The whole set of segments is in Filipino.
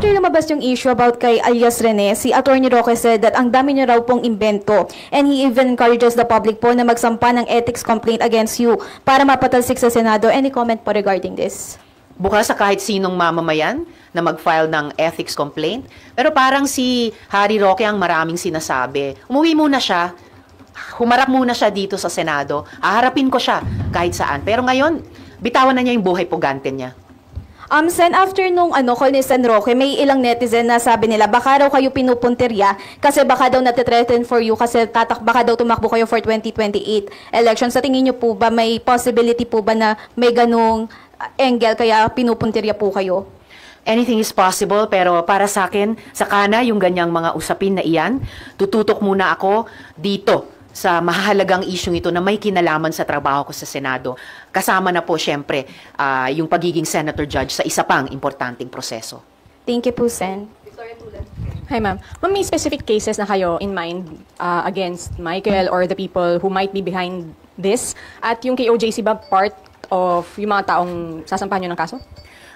after lumabas yung issue about kay alias Rene, si Attorney Roque said that ang dami niya raw pong imbento and he even encourages the public po na magsampa ng ethics complaint against you para mapatalsik sa Senado. Any comment po regarding this? Bukas sa kahit sinong mamamayan na mag-file ng ethics complaint. Pero parang si Harry Roque ang maraming sinasabi. Umuwi muna siya, humarap muna siya dito sa Senado, haharapin ko siya kahit saan. Pero ngayon, bitawan na niya yung buhay pugante niya. Sen, after nung call ni Sen Roque, may ilang netizen na sabi nila, baka raw kayo pinupuntirya kasi baka daw natitreten for you kasi baka daw tumakbo kayo for 2028 election. Sa tingin niyo po ba, may possibility po ba na may ganung angle kaya pinupuntirya po kayo? Anything is possible, pero para sa akin, sakana yung ganyang mga usapin na iyan, tututok muna ako dito sa mahalagang isyong ito na may kinalaman sa trabaho ko sa Senado. Kasama na po, syempre, yung pagiging Senator Judge sa isa pang importanteng proseso. Thank you po, Sen. Hi, ma'am. Ma'am, may specific cases na kayo in mind against Michael or the people who might be behind this? At yung KOJC ba part of yung mga taong sasampahan nyo ng kaso?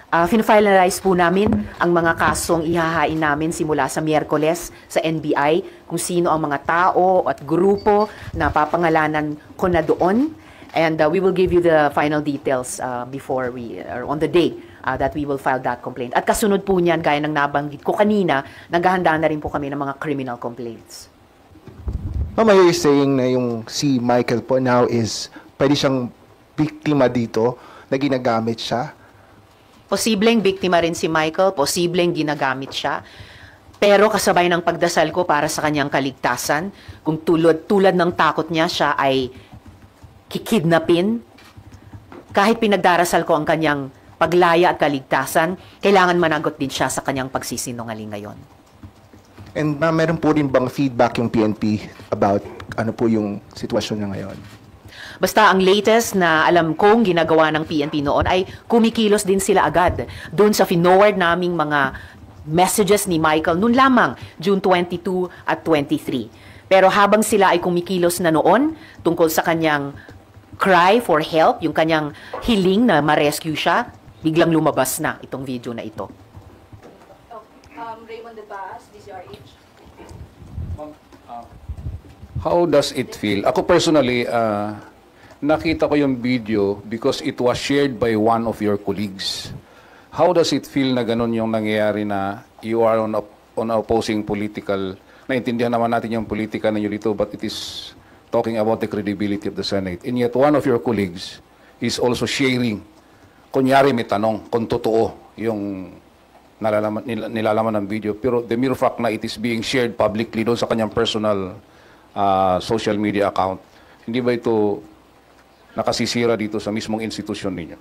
Finalize po namin ang mga kasong ihahain namin simula sa Miyerkules sa NBI, kung sino ang mga tao at grupo na papangalanan ko na doon. And we will give you the final details before or on the day that we will file that complaint. At kasunod po niyan, gaya ng nabanggit ko kanina, naghahanda na rin po kami ng mga criminal complaints. Ma'am, are you saying na yung si Michael po now is pwede siyang biktima dito na ginagamit siya? Posibleng biktima rin si Michael, posibleng ginagamit siya. Pero kasabay ng pagdasal ko para sa kanyang kaligtasan, kung tulad ng takot niya, siya ay kikidnapin, kahit pinagdarasal ko ang kanyang paglaya at kaligtasan, kailangan managot din siya sa kanyang pagsisinungaling ngayon. And ma'am, meron po rin bang feedback yung PNP about ano po yung sitwasyon niya ngayon? Basta ang latest na alam kong ginagawa ng PNP noon ay kumikilos din sila agad doon sa finoward naming mga messages ni Michael noon lamang, June 22 at 23. Pero habang sila ay kumikilos na noon tungkol sa kanyang cry for help, yung kanyang hiling na ma-rescue siya, biglang lumabas na itong video na ito. Raymond De Paz, DCRH. How does it feel? Ako personally, nakita ko yung video because it was shared by one of your colleagues. How does it feel na ganun yung nangyayari na you are on opposing political, naintindihan naman natin yung politika ninyo dito, but it is talking about the credibility of the Senate. And yet one of your colleagues is also sharing, kunyari may tanong kung totoo yung nilalaman ng video, pero the mere fact na it is being shared publicly doon sa kanyang personal social media account, hindi ba ito nakasisira dito sa mismong institusyon ninyo?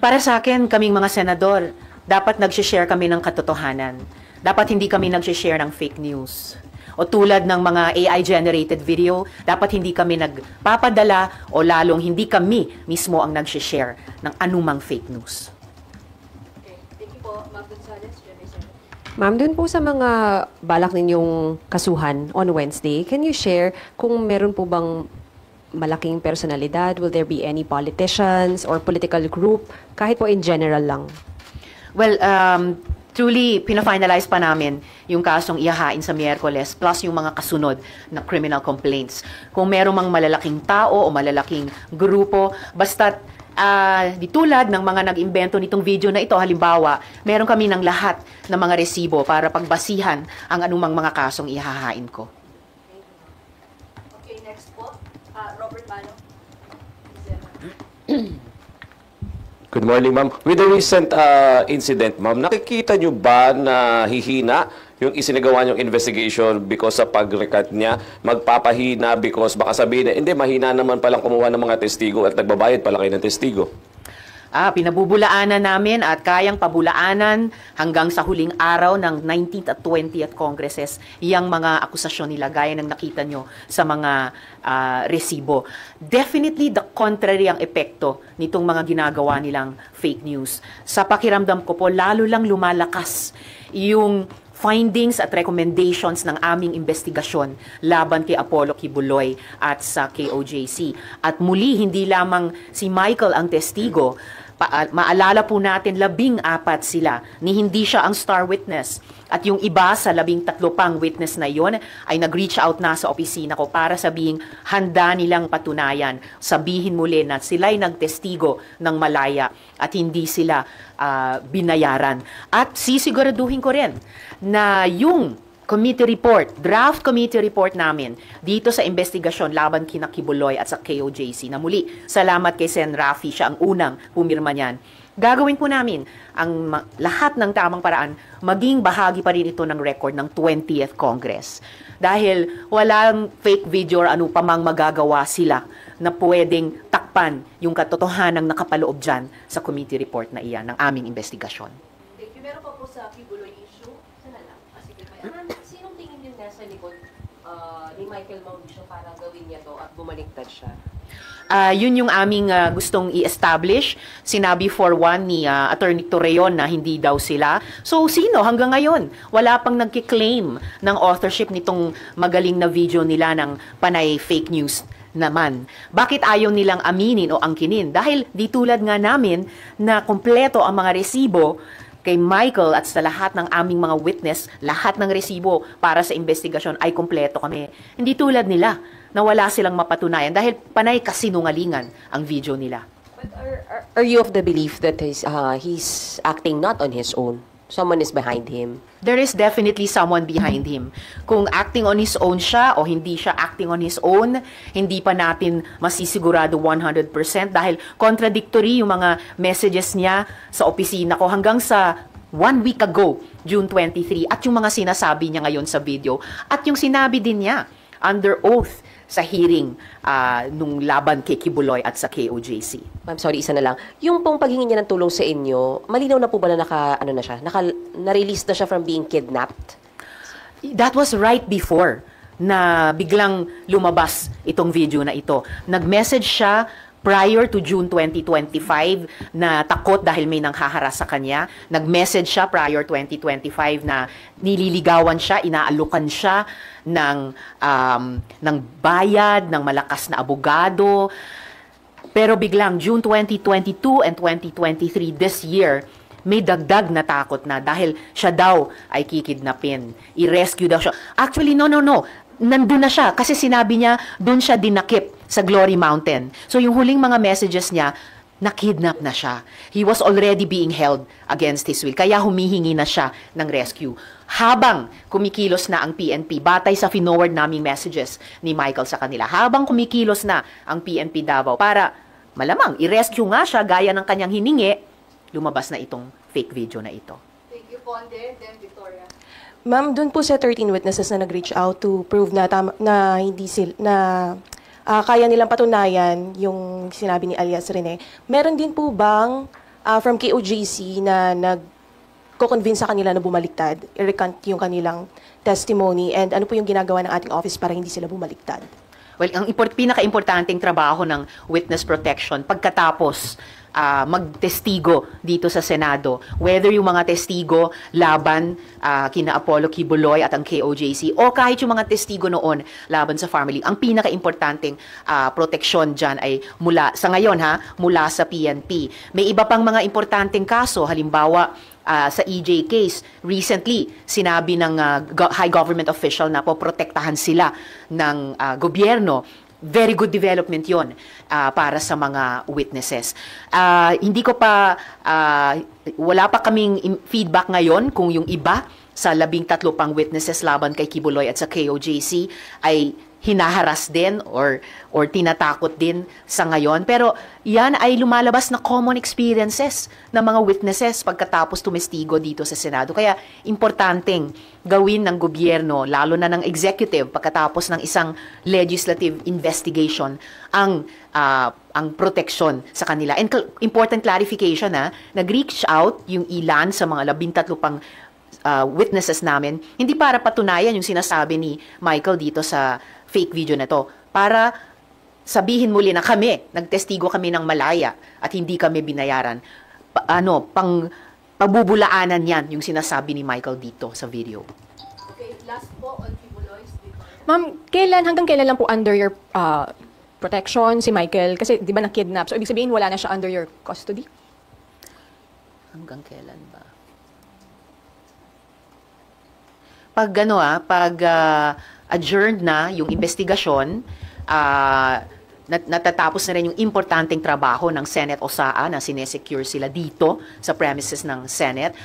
Para sa akin, kaming mga senador, dapat nag-share kami ng katotohanan. Dapat hindi kami nag-share ng fake news. O tulad ng mga AI-generated video, dapat hindi kami nagpapadala o lalong hindi kami mismo ang nag-share ng anumang fake news. Okay. Thank you po, Ma'am Gonzales. Ma'am, dun po sa mga balak ninyong kasuhan on Wednesday, can you share kung meron po bang malaking personalidad? Will there be any politicians or political group? Kahit po in general lang. Well, truly, pina-finalize pa namin yung kasong ihahain sa Miyerkules plus yung mga kasunod na criminal complaints. Kung meron mang malalaking tao o malalaking grupo, basta't di tulad ng mga nag-imbento nitong video na ito, halimbawa, meron kami ng lahat ng mga resibo para pagbasihan ang anumang mga kasong ihahain ko. Okay, next po. Robert Mano. Good morning, ma'am. With the recent incident, ma'am, nakikita nyo ba na hihina yung isinagawa niyong investigation because sa pag-record niya, magpapahina because baka sabihin na, hindi, mahina naman palang kumuha ng mga testigo at nagbabayad pala kayo ng testigo? Pinabubulaanan namin at kayang pabulaanan hanggang sa huling araw ng 19th at 20th Congresses yung mga akusasyon nila gaya ng nakita nyo sa mga resibo. Definitely the contrary ang epekto nitong mga ginagawa nilang fake news. Sa pakiramdam ko po, lalo lang lumalakas yung findings at recommendations ng aming investigasyon laban kay Apollo Kibuloy at sa KOJC. At muli, hindi lamang si Michael ang testigo, Maalala po natin, 14 sila, ni hindi siya ang star witness. At yung iba sa 13 pang witness na yon ay nag-reach out na sa opisina ko para sabihing handa nilang patunayan. Sabihin muli na sila'y nagtestigo ng malaya at hindi sila binayaran. At sisiguraduhin ko rin na yung committee report, draft committee report namin dito sa investigasyon laban kina Kibuloy at sa KOJC na muli, salamat kay Sen. Rafi, siya ang unang pumirma niyan. Gagawin po namin ang lahat ng tamang paraan, maging bahagi pa rin ito ng record ng 20th Congress. Dahil walang fake video or ano pa mang magagawa sila na pwedeng takpan yung katotohanang nakapaloob dyan sa committee report na iyan ng aming investigasyon. Thank you. Meron pa po sa Kibuloy issue. Sana lang. Sinong tingin niyo nasa likod ni Michael Mauricio para gawin niya to at bumaliktad siya? Yun yung aming gustong i-establish. Sinabi for one ni Attorney Torreon na hindi daw sila. So, sino? Hanggang ngayon, wala pang nagkiklaim ng authorship nitong magaling na video nila ng panay fake news naman. Bakit ayaw nilang aminin o angkinin? Dahil di tulad nga namin na kompleto ang mga resibo kay Michael at sa lahat ng aming mga witness, lahat ng resibo para sa investigasyon ay kompleto kami. Hindi tulad nila na wala silang mapatunayan dahil panay kasinungalingan ang video nila. But are you of the belief that he's acting not on his own? Someone is behind him? There is definitely someone behind him. Kung acting on his own siya o hindi siya acting on his own, hindi pa natin masisigurado 100% dahil contradictory yung mga messages niya sa opisina ko hanggang sa 1 week ago, June 23, at yung mga sinasabi niya ngayon sa video, at yung sinabi din niya under oath sa hearing nung laban kay Kibuloy at sa KOJC. Ma'am, sorry, isa na lang. Yung pong paghingi niya ng tulong sa inyo, malinaw na po ba na na-release na siya from being kidnapped? That was right before na biglang lumabas itong video na ito. Nag-message siya prior to June 2025 na takot dahil may nanghaharas sa kanya. Nag-message siya prior 2025 na nililigawan siya, inaalukan siya ng bayad, ng malakas na abogado. Pero biglang June 2022 and 2023 this year, may dagdag na takot na dahil siya daw ay kikidnapin. I-rescue daw siya. Actually, no. Nandun na siya kasi sinabi niya doon siya dinakip sa Glory Mountain. So yung huling mga messages niya, nakidnap na siya. He was already being held against his will. Kaya humihingi na siya ng rescue. Habang kumikilos na ang PNP, batay sa finoward naming messages ni Michael sa kanila, habang kumikilos na ang PNP Davao para malamang i-rescue nga siya gaya ng kanyang hiningi, lumabas na itong fake video na ito. Thank you, Ponde. Then, Victoria. Ma'am, dun po sa 13 witnesses na nag-reach out to prove na kaya nilang patunayan yung sinabi ni alias Rene. Meron din po bang from KOJC na nagko-convince sa kanila na bumaliktad, i-recant yung kanilang testimony, and ano po yung ginagawa ng ating office para hindi sila bumaliktad? Well, ang pinaka-importanting trabaho ng witness protection pagkatapos magtestigo dito sa Senado, whether yung mga testigo laban kina Apollo Kibuloy at ang KOJC o kahit yung mga testigo noon laban sa family, ang pinaka-importanting proteksyon dyan ay mula sa PNP. May iba pang mga importanteng kaso, halimbawa sa EJ case, recently, sinabi ng high government official na poprotektahan sila ng gobyerno. Very good development yon para sa mga witnesses. Wala pa kaming feedback ngayon kung yung iba sa 13 pang witnesses laban kay Kibuloy at sa KOJC ay hinaharas din or tinatakot din sa ngayon. Pero yan ay lumalabas na common experiences ng mga witnesses pagkatapos tumestigo dito sa Senado. Kaya importanteng gawin ng gobyerno, lalo na ng executive, pagkatapos ng isang legislative investigation, ang proteksyon sa kanila. And important clarification, nag-reach out yung ilan sa mga 13 pang witnesses namin, hindi para patunayan yung sinasabi ni Michael dito sa fake video na to, para sabihin muli na nagtestigo kami ng malaya at hindi kami binayaran. Pagbubulaanan yan yung sinasabi ni Michael dito sa video. Okay, last po on Kibuloy. Ma'am, hanggang kailan lang po under your protection si Michael? Kasi di ba na-kidnap? So ibig sabihin wala na siya under your custody? Hanggang kailan ba? Pag adjourned na yung investigasyon, natatapos na rin yung importanteng trabaho ng Senate OSAA na sinesecure sila dito sa premises ng Senate.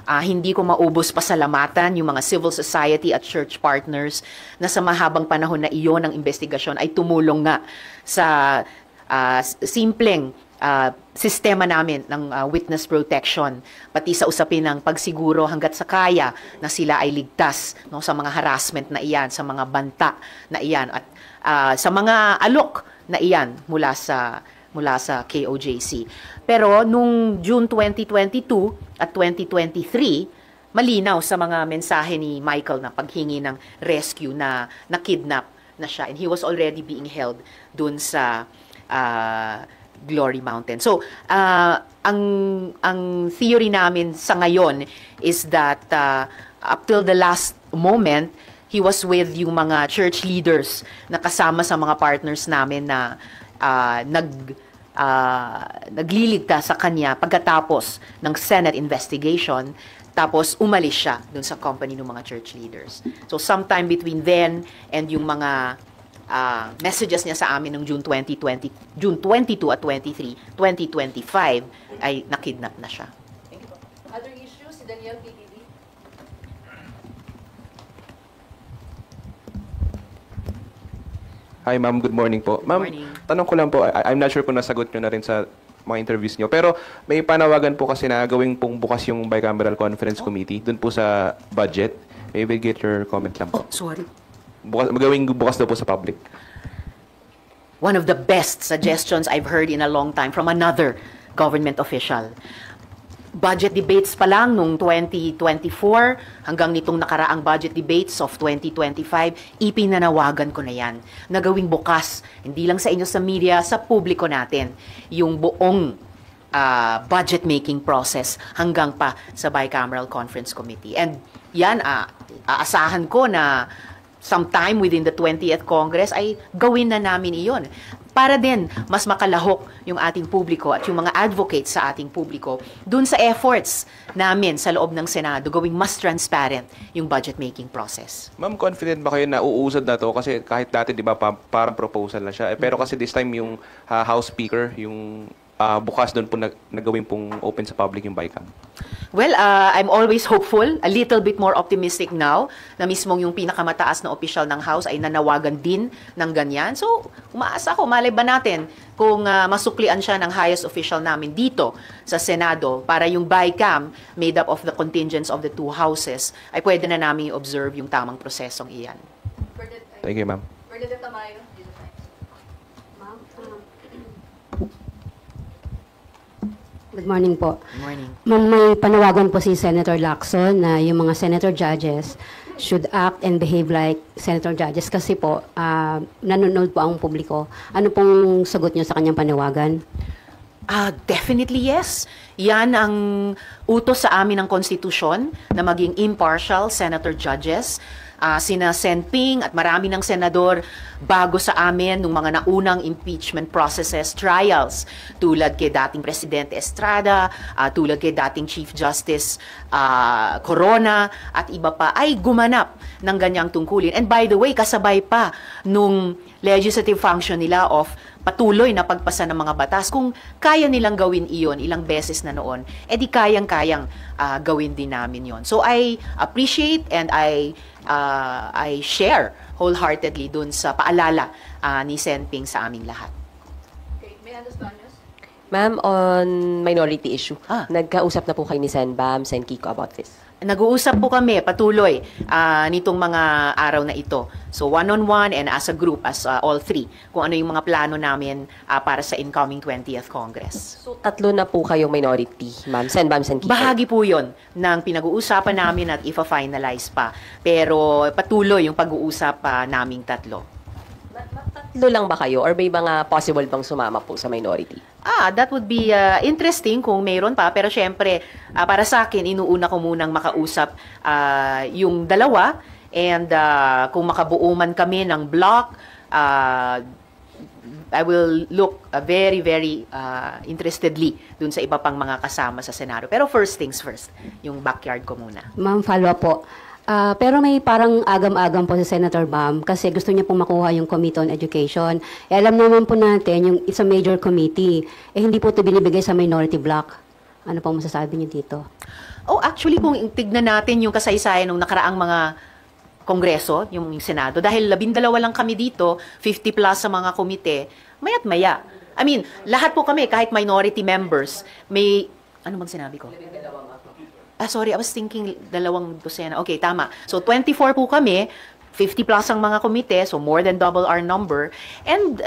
Hindi ko maubos pasalamatan yung mga civil society at church partners na sa mahabang panahon na iyon ng investigasyon ay tumulong nga sa simpleng sistema namin ng witness protection, pati sa usapin ng pagsiguro hanggat sa kaya na sila ay ligtas, no, sa mga harassment na iyan, sa mga banta na iyan, at sa mga alok na iyan mula sa KOJC. Pero nung June 2022 at 2023, malinaw sa mga mensahe ni Michael na paghingi ng rescue na kidnap na siya, and he was already being held dun sa Glory Mountain. So, ang theory namin sa ngayon is that up till the last moment, he was with yung mga church leaders na kasama sa mga partners namin na nagliligtas sa kanya pagkatapos ng Senate investigation, tapos umalis siya dun sa company ng mga church leaders. So, sometime between then and yung mga messages niya sa amin ng June 22 at 23, 2025, ay nakidnap na siya. Other issues, si Daniel, PBB? Hi ma'am, good morning po. Ma'am, Morning. tanong ko lang po, I'm not sure kung nasagot nyo na rin sa mga interviews nyo, pero may panawagan po kasi na gawing pong bukas yung Bicameral Conference Committee dun po sa budget. Maybe get your comment lang po. Oh, sorry. Gawing bukas daw po sa public. One of the best suggestions I've heard in a long time from another government official. Budget debates pa lang nung 2024 hanggang nitong nakaraang budget debates of 2025, ipinanawagan ko na yan. Nagawing bukas, hindi lang sa inyo sa media, sa publiko natin, yung buong budget making process hanggang pa sa Bicameral Conference Committee. And yan, aasahan ko na sometime within the 20th Congress ay gawin na namin iyon. Para din mas makalahok yung ating publiko at yung mga advocates sa ating publiko dun sa efforts namin sa loob ng Senado, gawing mas transparent yung budget making process. Ma'am, confident ba kayo na uusad na to? Kasi kahit dati, di ba, parang proposal na siya. Pero kasi this time yung House Speaker, yung bukas doon po nagawin pong open sa public yung Bicam. Well, I'm always hopeful, a little bit more optimistic now, na mismong yung pinakamataas na opisyal ng House ay nanawagan din ng ganyan. So, umaasa ako, malay ba natin kung masuklian siya ng highest official namin dito sa Senado para yung Bicam, made up of the contingents of the two houses, ay pwede na namin i-observe yung tamang prosesong iyan. Thank you, ma'am. Good morning po. Good morning. Ma'am, may panawagan po si Senator Lacson na yung mga senator judges should act and behave like senator judges kasi po nanonood po ang publiko. Ano pong sagot niyo sa kanyang panawagan? Definitely yes. Yan ang utos sa amin ng konstitusyon na maging impartial senator judges. Sina Sen Ping at marami ng senador bago sa amin nung mga naunang impeachment processes, trials, tulad kay dating Presidente Estrada, tulad kay dating Chief Justice Corona, at iba pa, ay gumanap ng ganyang tungkulin. And by the way, kasabay pa nung legislative function nila of patuloy na pagpasa ng mga batas. Kung kaya nilang gawin iyon ilang beses na noon, edi kayang-kayang gawin din namin yon. So I appreciate and I share wholeheartedly dun sa paalala ni Sen Ping sa aming lahat. Okay, may understand yun? Ma'am, on minority issue, nagkausap na po kayo ni Sen Bam, Sen Kiko about this? Nag-uusap po kami patuloy nitong mga araw na ito. So one-on-one and as a group, as all three, kung ano yung mga plano namin para sa incoming 20th Congress. So, tatlo na po kayong minority, ma'am. Sen Bam, Sen Kiko? Bahagi po yun ng pinag-uusapan namin at ifa-finalize pa. Pero patuloy yung pag-uusap naming tatlo. Tatlo lang ba kayo or may mga possible bang sumama po sa minority? That would be interesting kung mayroon pa. Pero syempre, para sa akin, inuuna ko munang makausap yung dalawa. And kung makabuo man kami ng block, I will look very, very interestedly dun sa iba pang mga kasama sa Senado. Pero first things first, yung backyard ko muna. Ma'am, follow up po. Pero may parang agam-agam po si Senator Bam kasi gusto niya pong makuha yung Committee on Education. Alam naman po natin, yung it's a major committee, hindi po ito binibigay sa minority block. Ano pong masasabi niyo dito? Oh, actually, kung tignan natin yung kasaysayan ng nakaraang mga Kongreso, yung Senado, dahil 12 lang kami dito, 50 plus sa mga komite, maya't maya. I mean, lahat po kami, kahit minority members, may, ano bang sinabi ko? Sorry, I was thinking 2 dosena. Okay, tama. So, 24 po kami, 50 plus ang mga komite, so more than double our number. And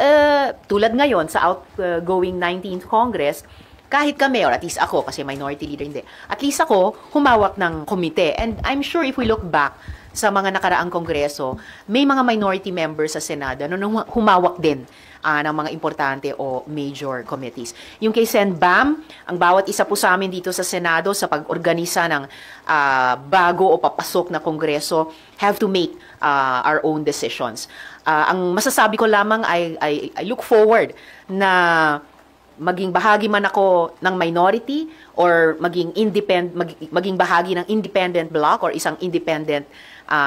tulad ngayon, sa outgoing 19th Congress, kahit kami, or at least ako, kasi minority leader hindi, at least ako, humawak ng komite. And I'm sure if we look back sa mga nakaraang kongreso, may mga minority members sa Senado na humawak din ng mga importante o major committees. Yung kay Sen Bam, ang bawat isa po sa amin dito sa Senado sa pag-organisa ng bago o papasok na kongreso have to make our own decisions. Ang masasabi ko lamang I look forward na maging bahagi man ako ng minority or maging bahagi ng independent bloc or isang independent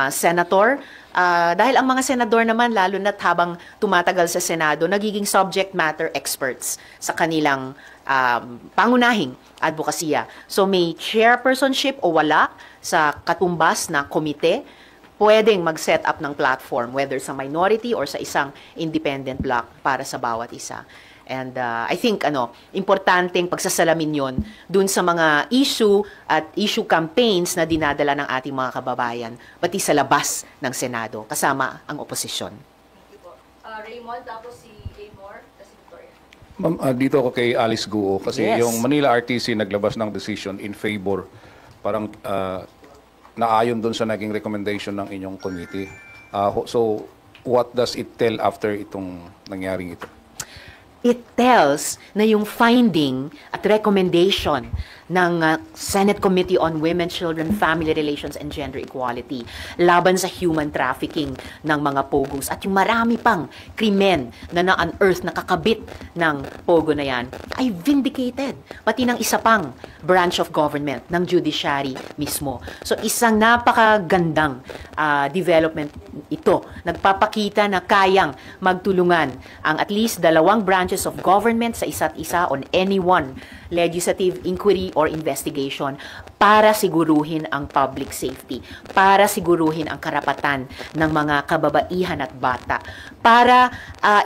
senator. Dahil ang mga senador naman, lalo na't habang tumatagal sa Senado, nagiging subject matter experts sa kanilang pangunahing advokasya. So may chairpersonship o wala sa katumbas na komite, pwedeng mag-set up ng platform, whether sa minority or sa isang independent bloc para sa bawat isa. And I think importanteng pagsasalamin yon dun sa mga issue at issue campaigns na dinadala ng ating mga kababayan, pati sa labas ng Senado, kasama ang oposisyon. Raymond, tapos si Amor, tapos si Victoria. Ma'am, dito ako kay Alice Guo kasi Yes. yung Manila RTC naglabas ng decision in favor, parang naayon dun sa naging recommendation ng inyong committee. So, what does it tell after itong nangyaring ito? It tells na yung finding at recommendation ng Senate Committee on Women, Children, Family Relations, and Gender Equality laban sa human trafficking ng mga pogos at yung marami pang krimen na na-unearth, nakakabit ng pogo na yan ay vindicated, pati ng isa pang branch of government, ng judiciary mismo. So isang napakagandang development ito. Nagpapakita na kayang magtulungan ang at least 2 branches of government sa isa't isa on any one legislative inquiry or investigation para siguruhin ang public safety, para siguruhin ang karapatan ng mga kababaihan at bata, para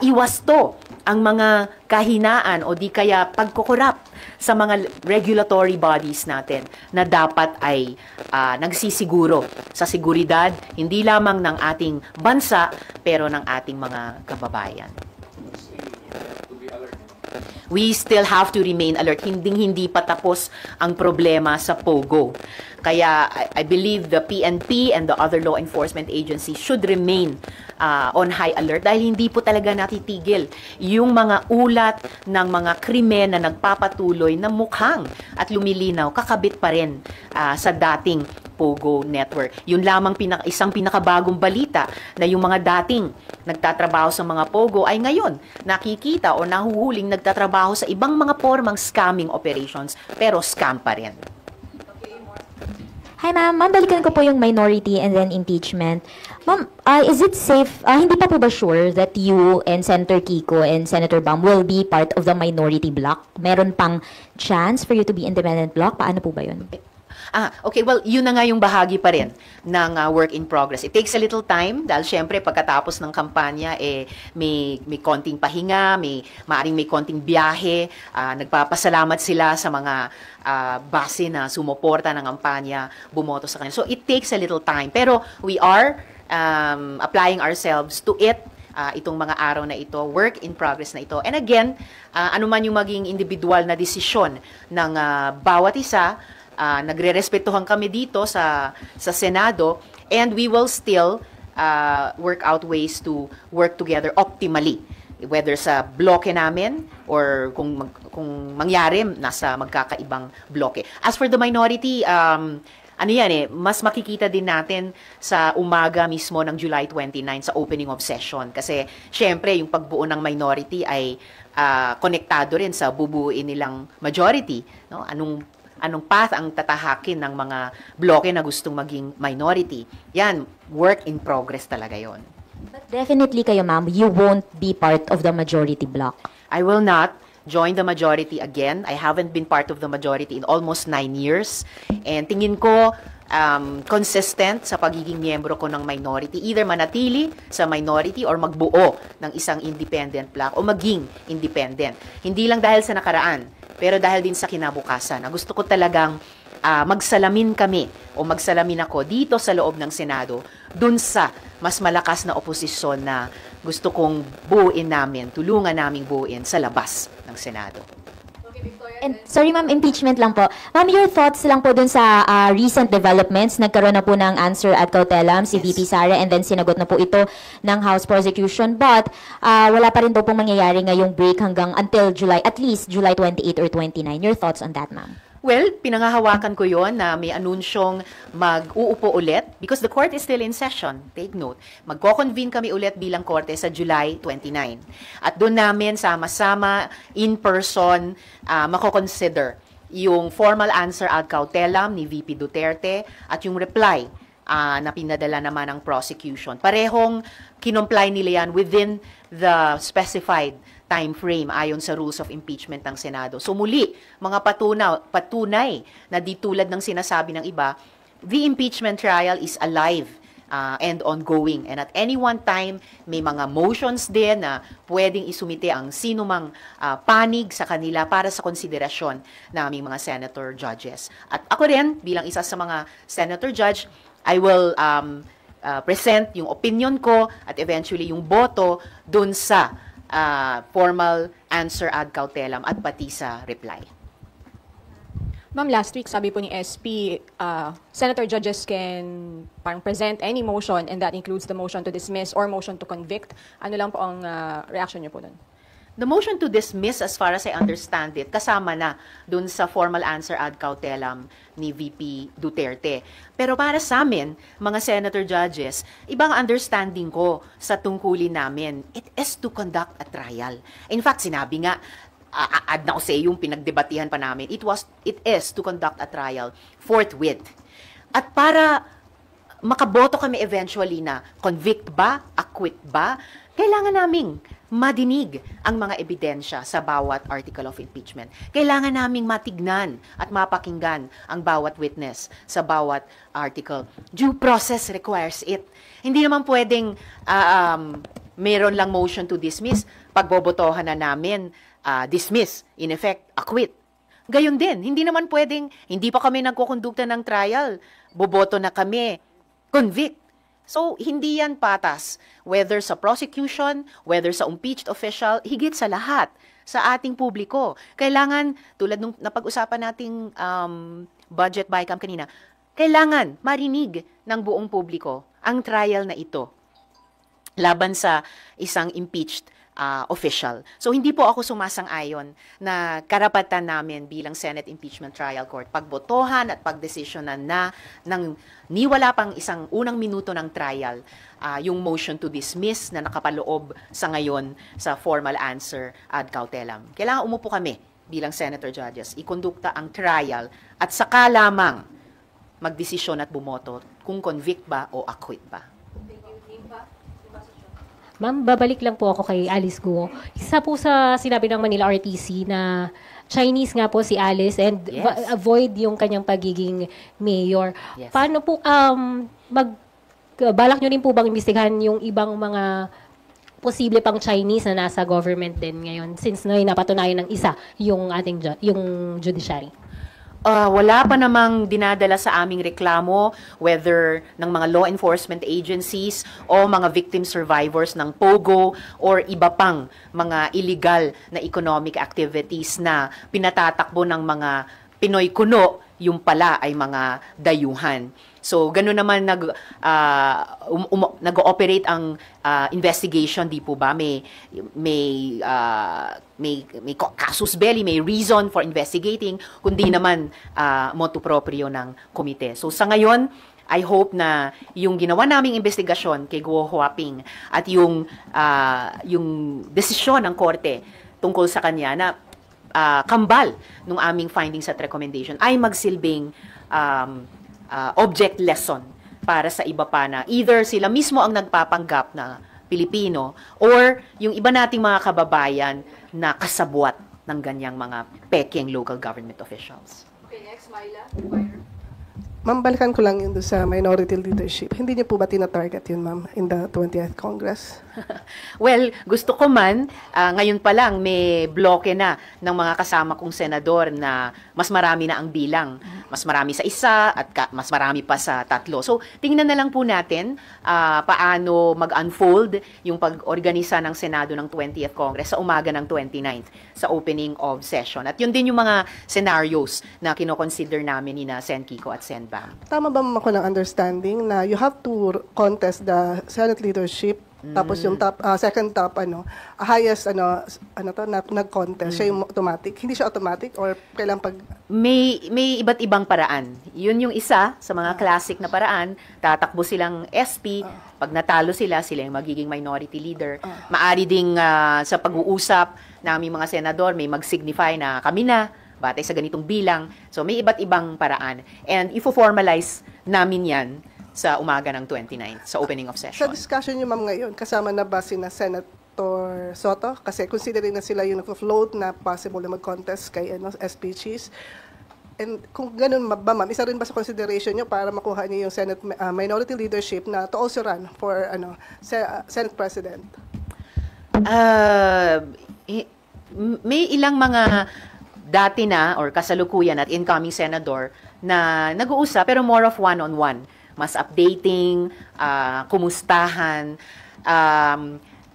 iwasto ang mga kahinaan o di kaya pagkukurap sa mga regulatory bodies natin na dapat ay nagsisiguro sa seguridad hindi lamang ng ating bansa pero ng ating mga kababayan. We still have to remain alert. Hindi pa tapos ang problema sa POGO. Kaya I believe the PNP and the other law enforcement agencies should remain on high alert dahil hindi po talaga natitigil yung mga ulat ng mga krimen na nagpapatuloy na mukhang at lumilinaw, kakabit pa rin sa dating POGO network. Yun lamang isang pinakabagong balita na yung mga dating nagtatrabaho sa mga POGO ay ngayon nakikita o nahuhuling nagtatrabaho sa ibang mga formang scamming operations pero scam pa rin. Hi ma'am, balikan ko po yung minority and then impeachment. Ma'am, is it safe, hindi pa po ba sure that you and Senator Kiko and Senator Bam will be part of the minority bloc? Meron pang chance for you to be independent bloc? Paano po ba yun? Okay, well, yun na nga yung bahagi pa rin ng work in progress. It takes a little time dahil syempre pagkatapos ng kampanya, may konting pahinga, maaring may konting biyahe, nagpapasalamat sila sa mga base na sumuporta ng kampanya, bumoto sa kanila. So it takes a little time. Pero we are applying ourselves to it. Itong mga araw na ito, work in progress na ito. And again, ano man yung maging individual na desisyon ng bawat isa, nagre-respetuhan kami dito sa Senado and we will still work out ways to work together optimally, whether sa bloke namin or kung mangyari nasa magkakaibang bloke. As for the minority, ano yan mas makikita din natin sa umaga mismo ng July 29 sa opening of session. Kasi syempre yung pagbuo ng minority ay konektado rin sa bubuuin nilang majority. No? Anong path ang tatahakin ng mga bloke na gustong maging minority. Yan, work in progress talaga yon. But definitely kayo, ma'am, you won't be part of the majority bloc. I will not join the majority again. I haven't been part of the majority in almost 9 years. And tingin ko, consistent sa pagiging miyembro ko ng minority. Either manatili sa minority or magbuo ng isang independent bloc o maging independent. Hindi lang dahil sa nakaraan, pero dahil din sa kinabukasan. Gusto ko talagang magsalamin kami o magsalamin ako dito sa loob ng Senado dun sa mas malakas na oposisyon na gusto kong buuin namin, tulungan naming buuin sa labas ng Senado. And sorry ma'am, impeachment lang po. Ma'am, your thoughts lang po dun sa recent developments. Nagkaroon na po ng answer ad cautelam si VP Sara and then sinagot na po ito ng House Prosecution. But wala pa rin daw pong mangyayari ngayong break hanggang until July, at least July 28 or 29. Your thoughts on that, ma'am? Well, pinangahawakan ko yon na may anunsyong mag-uupo ulit because the court is still in session. Take note. Magko-convene kami ulit bilang korte sa July 29. At doon namin sama-sama, in person, mako-consider yung formal answer ad cautelam ni VP Duterte at yung reply na pinadala naman ng prosecution. Parehong kinomply nila yan within the specified time frame ayon sa rules of impeachment ng Senado. So muli, mga patunay na di tulad ng sinasabi ng iba, the impeachment trial is alive and ongoing. And at any one time, may mga motions din na pwedeng isumite ang sinumang panig sa kanila para sa konsiderasyon ng aming mga senator judges. At ako rin, bilang isa sa mga senator judge, I will present yung opinion ko at eventually yung boto dun sa formal answer ad cautelam at pati sa reply. Ma'am, last week sabi po ni SP, senator judges can parang present any motion and that includes the motion to dismiss or motion to convict. Ano lang po ang reaction niyo po doon? The motion to dismiss, as far as I understand it, kasama na dun sa formal answer ad cautelam ni VP Duterte. Pero para sa amin, mga senator judges, ibang understanding ko sa tungkulin namin, it is to conduct a trial. In fact, sinabi nga, ad na ko sa yung pinagdebatihan pa namin, it is to conduct a trial forthwith. At para makaboto kami eventually na convict ba, acquit ba, kailangan naming madinig ang mga ebidensya sa bawat article of impeachment. Kailangan naming matignan at mapakinggan ang bawat witness sa bawat article. Due process requires it. Hindi naman pwedeng meron lang motion to dismiss, pagbobotohan na namin, dismiss, in effect, acquit. Gayon din, hindi naman pwedeng, hindi pa kami nagkukondukta ng trial, boboto na kami, convict. So, hindi yan patas. Whether sa prosecution, whether sa impeached official, higit sa lahat, sa ating publiko. Kailangan, tulad nung napag-usapan nating budget bycam kanina, kailangan marinig ng buong publiko ang trial na ito laban sa isang impeached official. So, hindi po ako sumasang-ayon na karapatan namin bilang Senate Impeachment Trial Court pagbotohan at pagdesisyonan na ng niwala pang isang unang minuto ng trial yung motion to dismiss na nakapaloob sa ngayon sa formal answer ad cautelam. Kailangan umupo kami bilang senator judges, ikondukta ang trial at saka lamang magdesisyon at bumoto kung convict ba o acquit ba. Ma'am, babalik lang po ako kay Alice Guo. Isa po sa sinabi ng Manila RTC na Chinese nga po si Alice and avoid yung kanyang pagiging mayor. Yes. Paano po, balak nyo rin po bang imbestigahan yung ibang mga posible pang Chinese na nasa government din ngayon since napatunayan ng isa yung ating yung judiciary? Wala pa namang dinadala sa aming reklamo, whether ng mga law enforcement agencies o mga victim survivors ng POGO or iba pang mga illegal na economic activities na pinatatakbo ng mga Pinoy kuno yung pala ay mga dayuhan. So, gano'n naman nag-ooperate ang investigation, di po ba? May casus belli, may reason for investigating, kundi naman motu proprio ng komite. So, sa ngayon, I hope na yung ginawa naming investigasyon kay Guo Huaping at yung desisyon ng korte tungkol sa kanya na kambal ng aming findings at recommendation ay magsilbing object lesson para sa iba pa na either sila mismo ang nagpapanggap na Pilipino or yung iba nating mga kababayan na kasabwat ng ganyang mga peking local government officials. Okay, next, Myla. Ma'am, balikan ko lang yun doon sa minority leadership. Hindi niyo po ba tina-target yun, ma'am, in the 20th Congress? Well, gusto ko man, ngayon pa lang may bloke na ng mga kasama kong senador na mas marami na ang bilang. Mas marami sa isa at mas marami pa sa tatlo. So, tingnan na lang po natin paano mag-unfold yung pag-organisa ng Senado ng 20th Congress sa umaga ng 29th sa opening of session. At yun din yung mga scenarios na kinoconsider namin ni na Sen Kiko at Sen Bam. Tama ba ma'am ako ng understanding na you have to contest the Senate leadership tapos yung second top highest nag-contest siya yung automatic, hindi siya automatic or kailang pag may iba't ibang paraan. Yun yung isa sa mga classic na paraan, tatakbo silang SP, pag natalo sila yung magiging minority leader. Maari ding sa pag-uusap naming mga senador may mag-signify na kami na batay sa ganitong bilang. So may iba't ibang paraan and ifo-formalize namin 'yan sa umaga ng 29 sa opening of session. Sa discussion niyo ma'am ngayon, kasama na ba sina Senator Soto? Kasi considering na sila yung nag-float na possible na mag-contest kay SP Cheese. And kung ganun ba ma'am, isa rin ba sa consideration niyo para makuha niyo yung Senate minority leadership na to also run for Senate President? May ilang mga dati na or kasalukuyan at incoming senador na nag-uusap pero more of one-on-one. Mas updating, kumustahan.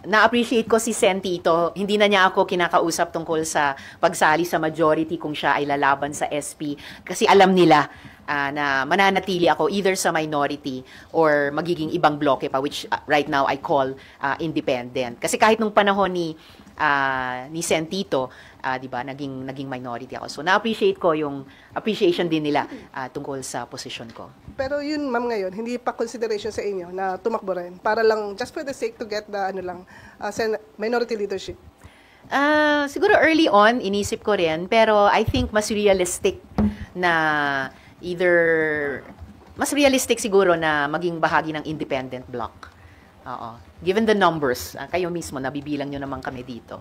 Na-appreciate ko si Sen Tito. Hindi na niya ako kinakausap tungkol sa pagsali sa majority kung siya ay lalaban sa SP. Kasi alam nila na mananatili ako either sa minority or magiging ibang bloke pa, which right now I call independent. Kasi kahit nung panahon ni Sen Tito, di ba, naging minority ako. So na-appreciate ko yung appreciation din nila tungkol sa posisyon ko. Pero yun ma'am ngayon, hindi pa consideration sa inyo na tumakbo rin para lang just for the sake to get the minority leadership. Siguro early on inisip ko rin, pero I think mas realistic na mas realistic siguro na maging bahagi ng independent bloc. Oo. Given the numbers, kayo mismo nabibilang nyo naman kami dito.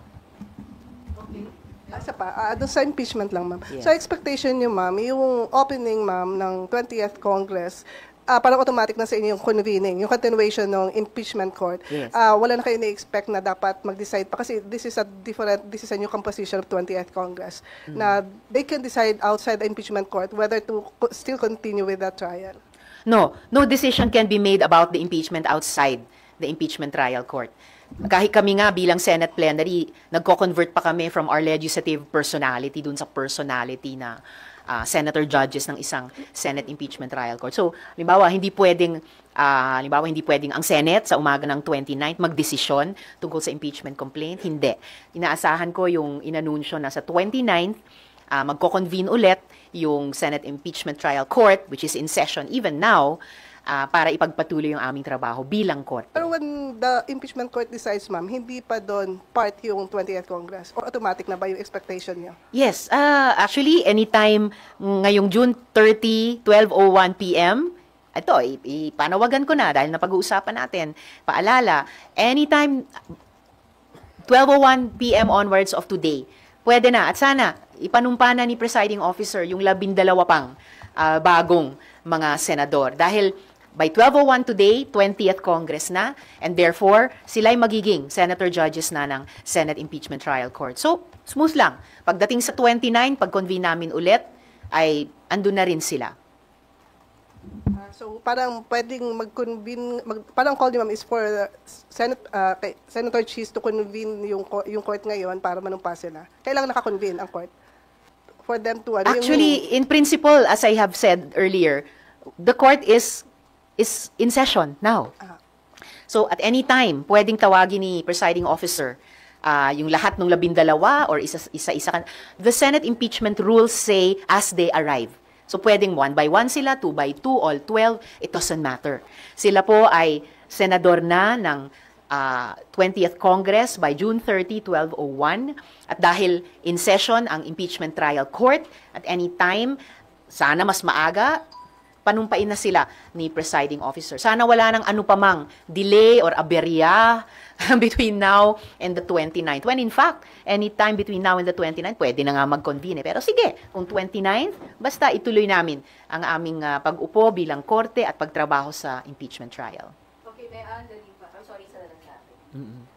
Isa pa, doon sa impeachment lang, ma'am. Yes. So, expectation niyo, ma'am, yung opening, ma'am, ng 20th Congress, parang automatic na sa inyo yung convening, yung continuation ng impeachment court. Yes. Wala na kayo na-expect na dapat mag-decide pa kasi this is a new composition of 20th Congress na they can decide outside the impeachment court whether to still continue with that trial. No decision can be made about the impeachment outside the impeachment trial court. Kahit kami nga bilang Senate plenary, nagko-convert pa kami from our legislative personality dun sa personality na senator judges ng isang Senate impeachment trial court. So, halimbawa, hindi pwedeng ang Senate sa umaga ng 29th magdesisyon tungkol sa impeachment complaint. Hindi. Inaasahan ko yung inanunsyo na sa 29th, magko-convene ulit yung Senate impeachment trial court, which is in session even now, para ipagpatuloy yung aming trabaho bilang court. Pero when the impeachment court decides, ma'am, hindi pa doon part yung 20th Congress? Or automatic na ba yung expectation niyo? Yes. Actually, anytime ngayong June 30, 12:01 p.m., ito, ipanawagan ko na dahil napag-uusapan natin. Paalala, anytime 12:01 p.m. onwards of today, pwede na. At sana, ipanumpa na ni presiding officer yung 12 pang bagong mga senador. Dahil by 12:01 today, 20th Congress na, and therefore, sila'y magiging senator judges na ng Senate Impeachment Trial Court. So, smooth lang. Pagdating sa 29, pag-convene namin ulit, ay andun na rin sila. So, parang pwedeng mag-convene, parang call ni ma'am is for Senator Cheese to convene yung court ngayon para manumpa sila. Kailangan naka-convene ang court? for them to ano, Actually, in principle, as I have said earlier, the court is in session now. So at any time, pwedeng tawagin ni presiding officer yung lahat ng 12 or isa-isa. The Senate impeachment rules say as they arrive. So pwedeng 1 by 1 sila, 2 by 2, all 12, it doesn't matter. Sila po ay senador na ng 20th Congress by June 30, 1201. At dahil in session ang impeachment trial court, at any time, sana mas maaga, panumpain na sila ni presiding officer. Sana wala nang ano pa mang delay or aberya between now and the 29th. When in fact, anytime between now and the 29th, pwede na nga mag-convene. Pero sige, kung 29th, basta ituloy namin ang aming pag-upo bilang korte at pagtrabaho sa impeachment trial. Okay, may I'm sorry sa nagsabi.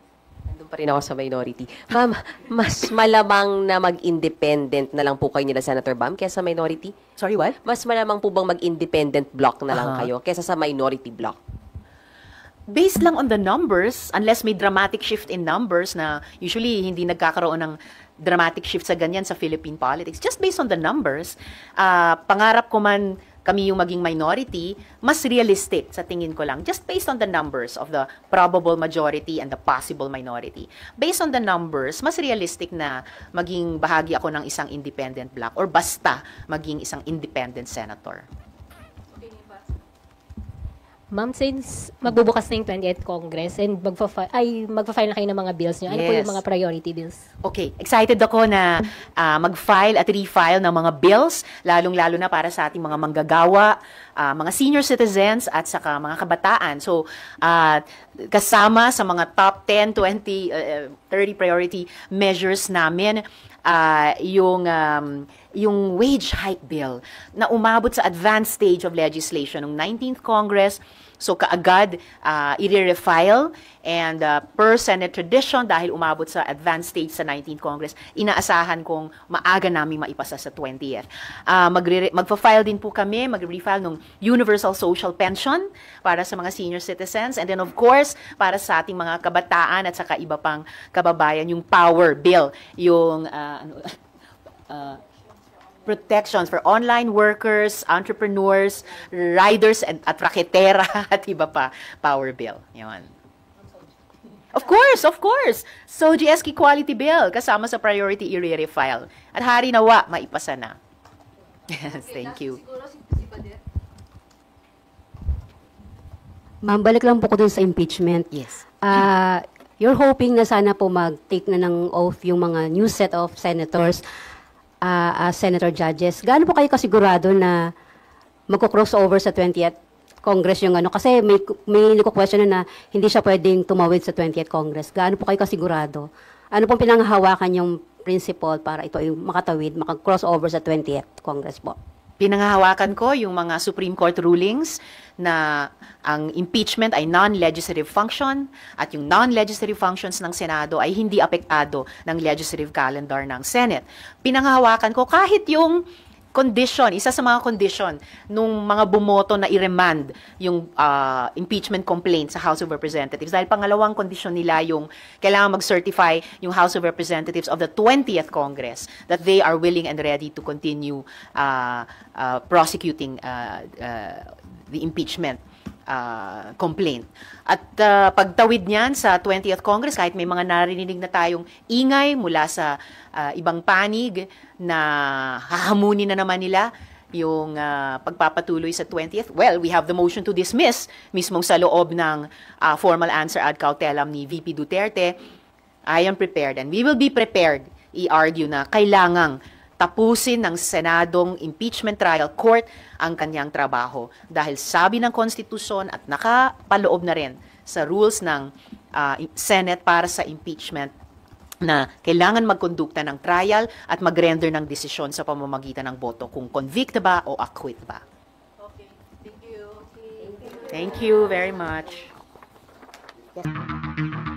Nandun pa rin ako sa minority. Ma'am, mas malamang na mag-independent na lang po kayo nila Senator Bam kesa minority? Sorry, what? Mas malamang po bang mag-independent block na lang kayo kesa sa minority block? Based lang on the numbers, unless may dramatic shift in numbers na usually hindi nagkakaroon ng dramatic shift sa ganyan sa Philippine politics. Just based on the numbers, pangarap ko man kami yung maging minority, mas realistic sa tingin ko lang. Just based on the numbers of the probable majority and the possible minority. Based on the numbers, mas realistic na maging bahagi ako ng isang independent bloc or basta maging isang independent senator. Ma'am, since magbubukas na yung 20th Congress and magfa-file na kayo ng mga bills nyo, ano po yung mga priority bills? Okay, excited ako na mag-file at refile ng mga bills, lalong-lalo na para sa ating mga manggagawa, mga senior citizens at saka mga kabataan. So, kasama sa mga top 10, 20, 30 priority measures namin, yung wage hike bill na umabot sa advanced stage of legislation ng 19th Congress. So kaagad i-refile and per Senate tradition dahil umabot sa advanced stage sa 19th Congress, inaasahan kong maaga namin maipasa sa 20th. Magfa-file din po kami, mag-refile ng Universal Social Pension para sa mga senior citizens and then of course para sa ating mga kabataan at saka iba pang kababayan yung Power Bill, yung protections for online workers, entrepreneurs, riders at raketera at iba pa, Power Bill. Yun. Of course. So, GSK Quality Bill, kasama sa priority i-refile. At hari nawa, maipasa na. Thank you. Ma'am, balik lang po ko dun sa impeachment. Yes. You're hoping na sana po mag-take na ng oath yung mga new set of senators senator judges. Gaano po kayo kasigurado na magko-crossover sa 20th Congress yung ano? Kasi may nagko-question na hindi siya pwedeng tumawid sa 20th Congress. Gaano po kayo kasigurado? Ano pong pinanghahawakan yung principle para ito yung makatawid, maka-crossover sa 20th Congress po? Pinanghahawakan ko yung mga Supreme Court rulings na ang impeachment ay non-legislative function at yung non-legislative functions ng Senado ay hindi apektado ng legislative calendar ng Senate. Pinanghahawakan ko kahit yung condition, isa sa mga condition nung mga bumoto na i-remand yung impeachment complaint sa House of Representatives. Dahil pangalawang condition nila yung kailangan mag-certify yung House of Representatives of the 20th Congress that they are willing and ready to continue prosecuting the impeachment complaint. At pagtawid niyan sa 20th Congress, kahit may mga narinig na tayong ingay mula sa ibang panig na hahamunin na naman nila yung pagpapatuloy sa 20th, well, we have the motion to dismiss mismong sa loob ng formal answer ad cautelam ni VP Duterte. I am prepared and we will be prepared i-argue na kailangang tapusin ng Senadong impeachment trial court ang kanyang trabaho dahil sabi ng konstitusyon at nakapaloob na rin sa rules ng Senate para sa impeachment na kailangan magkondukta ng trial at mag-render ng desisyon sa pamamagitan ng boto kung convict ba o acquit ba. Okay, thank you. Thank you very much. Yes.